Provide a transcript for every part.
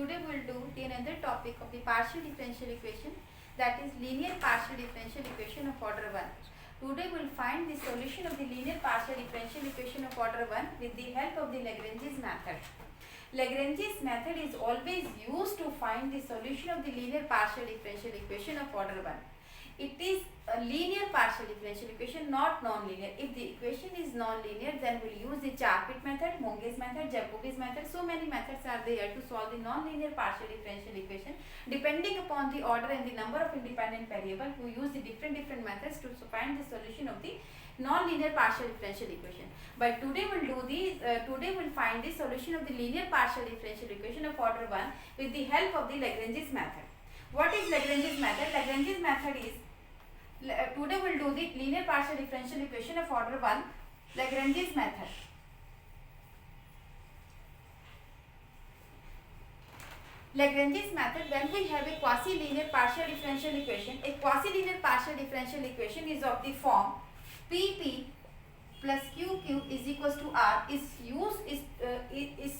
Today we will do the another topic of the partial differential equation, that is linear partial differential equation of order 1. Today we will find the solution of the linear partial differential equation of order 1 with the help of the Lagrange's method. Lagrange's method is always used to find the solution of the linear partial differential equation of order 1. It is a linear partial differential equation, not non-linear. If the equation is non-linear, then we'll use the Charpit method, Monge's method, Jacobi's method. So many methods are there to solve the non-linear partial differential equation. Depending upon the order and the number of independent variables, we use the different methods to find the solution of the non-linear partial differential equation. But today we'll find the solution of the linear partial differential equation of order 1 with the help of the Lagrange's method. What is Lagrange's method? Lagrange's method is, today we'll do the linear partial differential equation of order 1, Lagrange's method. Lagrange's method, when we have a quasi-linear partial differential equation, a quasi-linear partial differential equation is of the form PP plus QQ is equals to R is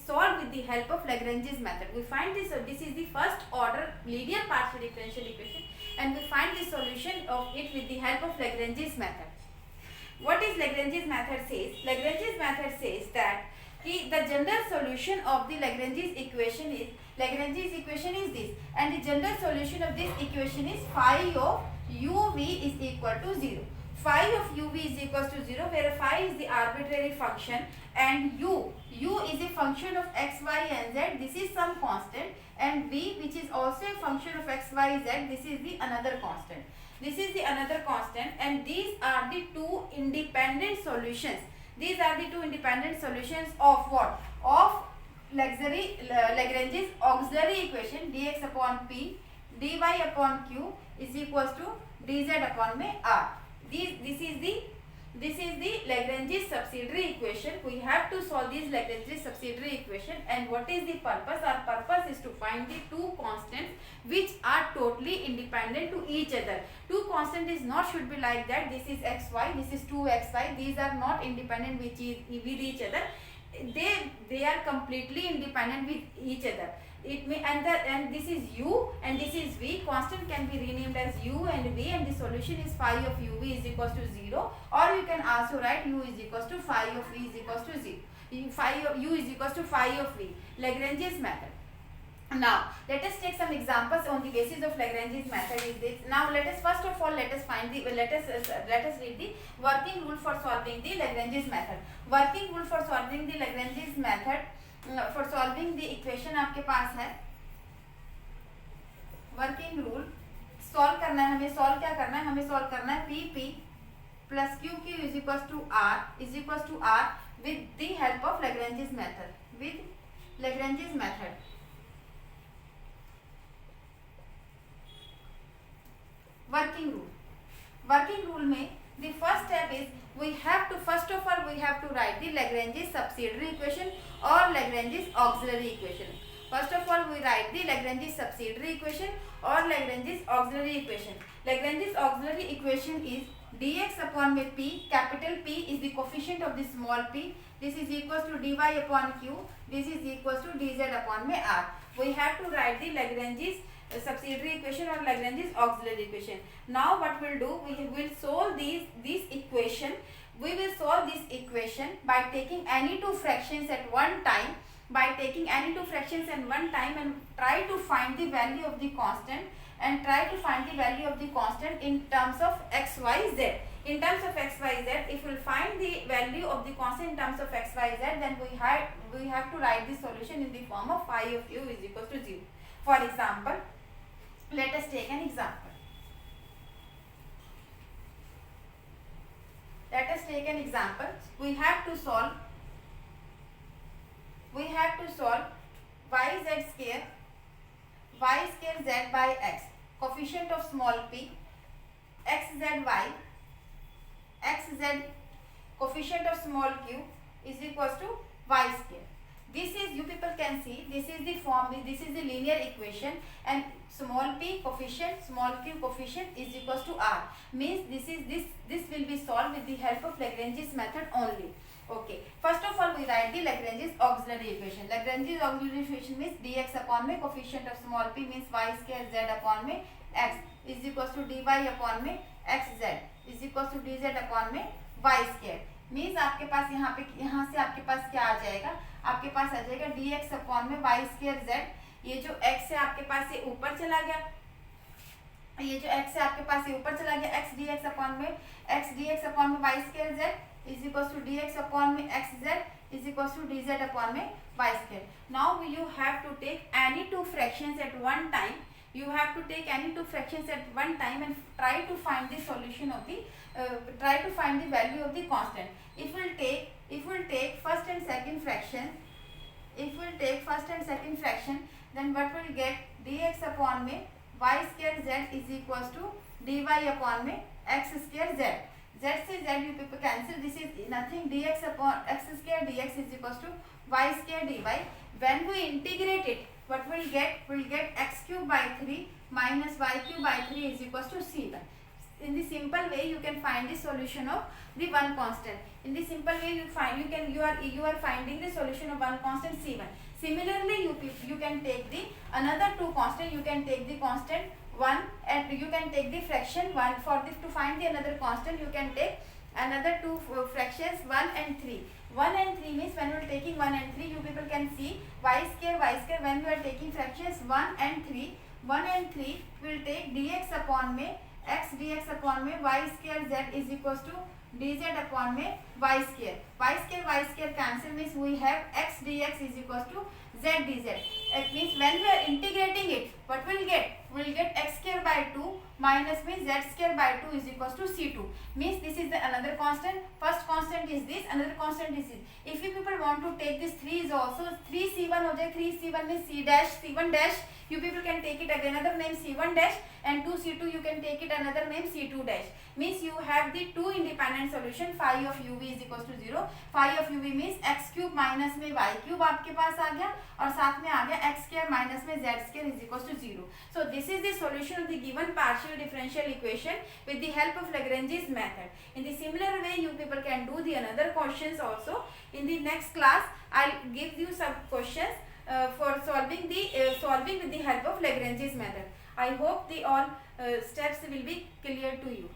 solved with the help of Lagrange's method. We find this is the first order linear partial differential equation, and we find the solution of it with the help of Lagrange's method. What is Lagrange's method says? Lagrange's method says that the general solution of the Lagrange's equation is this, and the general solution of this equation is phi of uv is equal to 0. Phi of uv is equal to 0, where phi is the arbitrary function and u is a function of x, y and z. This is some constant, and v, which is also a function of x, y, z, this is the another constant. This is the another constant, and these are the two independent solutions. These are the two independent solutions of what? Of Lagrange's auxiliary equation dx upon p dy upon q is equals to dz upon r. This is the Lagrange's subsidiary equation. We have to solve this Lagrange's subsidiary equation, and what is the purpose? Our purpose is to find the two constants which are totally independent to each other. Two constants is not should be like that. This is xy, this is 2xy. These are not independent with each other. They are completely independent with each other. It may and this is u and this is v. Constant can be renamed as u and v, and the solution is phi of uv is equals to 0, or you can also write u is equals to phi of v is equals to 0. Phi of u is equals to phi of v. Lagrange's method. Now let us take some examples on the basis of Lagrange's method. Is this? Now let us first of all let us read the working rule for solving the Lagrange's method. Working rule for solving the Lagrange's method. For solving the equation आपके पास है working rule. Solve करना है हमें. Solve क्या करना है? हमें solve करना है PP plus QQ is equal to R with the help of Lagrange's method. With Lagrange's method. Working rule में the first step is we have to write the Lagrange's subsidiary equation or Lagrange's auxiliary equation. First of all, we write the Lagrange's subsidiary equation or Lagrange's auxiliary equation. Lagrange's auxiliary equation is dx upon with p. Capital P is the coefficient of the small p. This is equals to dy upon q. This is equals to dz upon r. We have to write the Lagrange's subsidiary equation or Lagrange's auxiliary equation. Now what we'll do, we will solve this equation. We will solve this equation by taking any two fractions at one time. And try to find the value of the constant in terms of x, y, z. In terms of x, y, z, if we will find the value of the constant in terms of x, y, z, then we have to write the solution in the form of phi of u is equals to 0. For example, let us take an example. We have to solve yz square z by x, coefficient of small p, xz coefficient of small q is equals to y square. This is, you people can see, this is the form, this is the linear equation, and small p coefficient, small q coefficient is equals to r. Means this will be solved with the help of Lagrange's method only. Okay, first of all we write the Lagrange's auxiliary equation. Lagrange's auxiliary equation means dx upon में coefficient of small p means y square z upon में x is equals to dy upon में xz is equals to dz upon में y square. Means आपके पास यहाँ से आपके पास क्या आ जाएगा, आपके पास आ जाएगा dx अपॉन में y स्क्वायर z. ये जो x है आपके पास ये ऊपर चला गया, ये जो x है आपके पास ये ऊपर चला गया, x dx अपॉन में y square z is equals to dx upon में xz is equals to dz upon में y square. Now you have to take any two fractions at one time. You have to take any two fractions at one time and try to find the solution of the value of the constant. If we'll take first and second fraction, then what will get dx upon में y square z is equals to dy upon में x square z. Z से z you people cancel. This is nothing. Dx upon x square dx is equals to y square dy. When we integrate it, what we'll get? We'll get x cube by 3 minus y cube by 3 is equals to c1. In the simple way, you can find the solution of the one constant. In the simple way, you are finding the solution of one constant c1. Similarly, you can take the another two constant. You can take the constant 1 and you can take the fraction 1. For this, to find the another constant, you can take another two fractions 1 and 3. 1 and 3 means when we are taking 1 and 3, you people can see y square when we are taking fractions 1 and 3 will take dx upon में x dx upon में y square z is equals to dz upon में y square cancel means we have x dx is equals to z dz. It means when we are integrating it, what we'll get? We'll get x square by 2 minus means z square by 2 is equals to c2. Means this is the another constant. First constant is this, another constant is this. If you people want to take this 3 is also 3c1 हो जाए. 3c1 means c1 dash. You people can take it again another name c1 dash, and 2c2 you can take it another name c2 dash. Means you have the two independent solution. Phi of uv is equals to 0. Phi of uv means x cube minus में y cube आपके पास आ गया और साथ में आ गया x square minus में z square is equals to 0. So this is the solution of the given partial differential equation with the help of Lagrange's method. In the similar way, you people can do the another questions also. In the next class, I'll give you some questions for solving with the help of Lagrange's method. I hope the all steps will be clear to you.